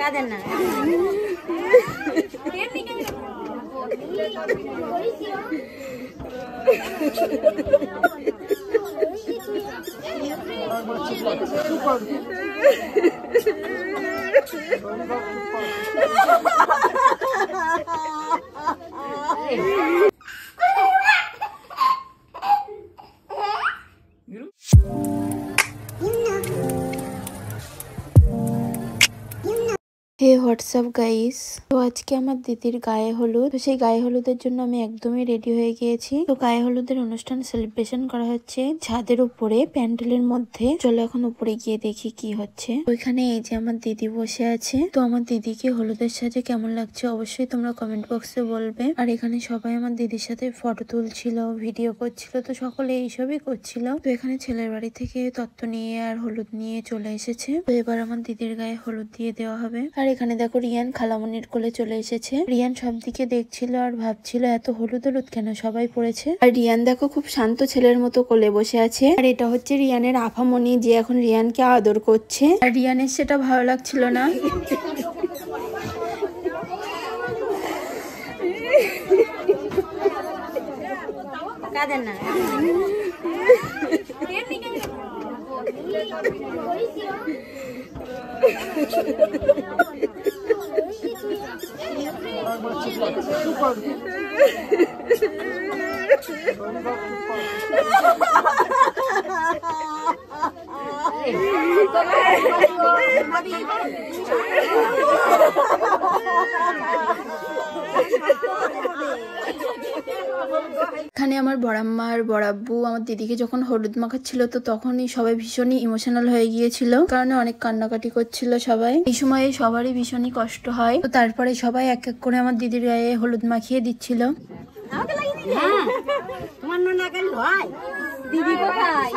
কাদের না হে WhatsApp guys, তো আজকে আমার দিদির গায়ে হলুদ। তো সেই গায়ে হলুদের জন্য আমি একদমই রেডি হয়ে গিয়েছি। তো গায়ে হলুদের অনুষ্ঠান সেলিব্রেশন করা হচ্ছে ছাদের উপরে প্যান্ডেলের মধ্যে। চলো এখন উপরে গিয়ে দেখি কি হচ্ছে। ওইখানে এই যে আমার দিদি বসে আছে। তো আমার দিদিকে হলুদের সাজে কেমন লাগছে অবশ্যই তোমরা কমেন্ট বক্সে বলবে। আর এখানে সবাই আমার দিদির সাথে ফটো তুলছিল, ভিডিও করছিল, তো সকলে এইসবই করছিল। তো এখানে ছেলের বাড়ি থেকে তত্ত্ব নিয়ে আর হলুদ নিয়ে চলে এসেছে। তো এবার আমার দিদির গায়ে হলুদ দিয়ে দেওয়া হবে। আর এখানে দেখো রিয়ান খালামনির কোলে চলে এসেছে। রিয়ান সব দিকে দেখছিল আর ভাবছিল এত হলুদ হলুদ কেন সবাই পড়েছে। আর রিয়ান দেখো খুব শান্ত ছেলের মতো কোলে বসে আছে। আর এটা হচ্ছে রিয়ানের আফামনি, যে এখন রিয়ানকে আদর করছে। আর রিয়ানের সেটা ভালো লাগছিল না। কাদের না এখানে আমার বড়াম্মা আর বড়াব্বু আমার দিদিকে যখন হলুদ মাখাচ্ছিল, তো তখনই সবাই ভীষণই ইমোশনাল হয়ে গিয়েছিল, কারণ অনেক কান্নাকাটি করছিল সবাই। এই সময় সবারই ভীষণই কষ্ট হয়। তো তারপরে সবাই এক এক করে আমার দিদির গায়ে হলুদ মাখিয়ে দিচ্ছিল। তোমার না গেল হয় দিদি কোথায়?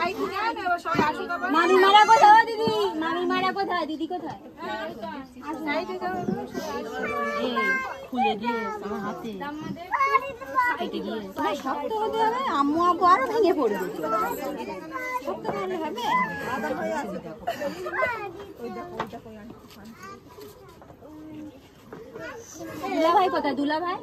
মামি মারা কোথায়? দিদি মামি মারা কোথায়? দিদি কোথায়? খুলে দিয়ে আমার হাতে কেটে গিয়ে শক্ত হতে হবে। আম্মু আব্বু আরো ভেঙে পড়বে। শক্ত হলে হবে। দুলা ভাই কোথায়? দুলা ভাই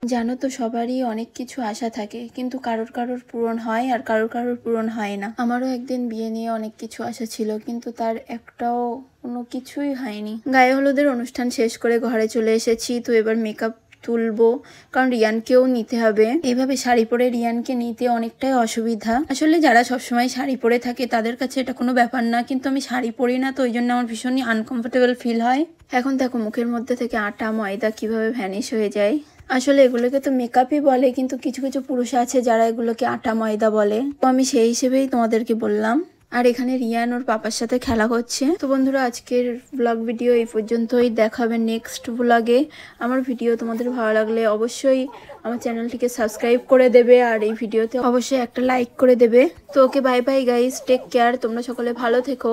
জানো তো সবারই অনেক কিছু আশা থাকে, কিন্তু কারোর কারোর পূরণ হয় আর কারোর কারোর পূরণ হয় না। আমারও একদিন বিয়ে নিয়ে অনেক কিছু আশা ছিল, কিন্তু তার একটাও কোনো কিছুই হয়নি। গায়ে হলুদের অনুষ্ঠান শেষ করে ঘরে চলে এসেছি। তো এবার মেকআপ তুলবো, কারণ রিয়ানকেও নিতে হবে। এইভাবে শাড়ি পরে রিয়ানকে নিতে অনেকটাই অসুবিধা। আসলে যারা সবসময় শাড়ি পরে থাকে তাদের কাছে এটা কোনো ব্যাপার না, কিন্তু আমি শাড়ি পরি না, তো ওই জন্য আমার ভীষণই আনকমফোর্টেবল ফিল হয়। এখন দেখো মুখের মধ্যে থেকে আটা ময়দা কিভাবে ভ্যানিশ হয়ে যায়। আসলে এগুলোকে তো মেকআপই বলে, কিন্তু কিছু কিছু পুরুষ আছে যারা এগুলোকে আটা ময়দা বলে। তো আমি সেই হিসেবেই তোমাদেরকে বললাম। আর এখানে রিয়ান ওর পাপার সাথে খেলা করছে। তো বন্ধুরা, আজকের ব্লগ ভিডিও এই পর্যন্তই। দেখা হবে নেক্সট ব্লগে। আমার ভিডিও তোমাদের ভালো লাগলে অবশ্যই আমার চ্যানেলটিকে সাবস্ক্রাইব করে দেবে, আর এই ভিডিওতে অবশ্যই একটা লাইক করে দেবে। তো okay bye bye guys, take care. তোমরা সকলে ভালো থেকো।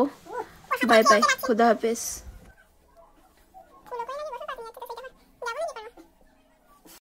বাই বাই, খোদা হাফেজ।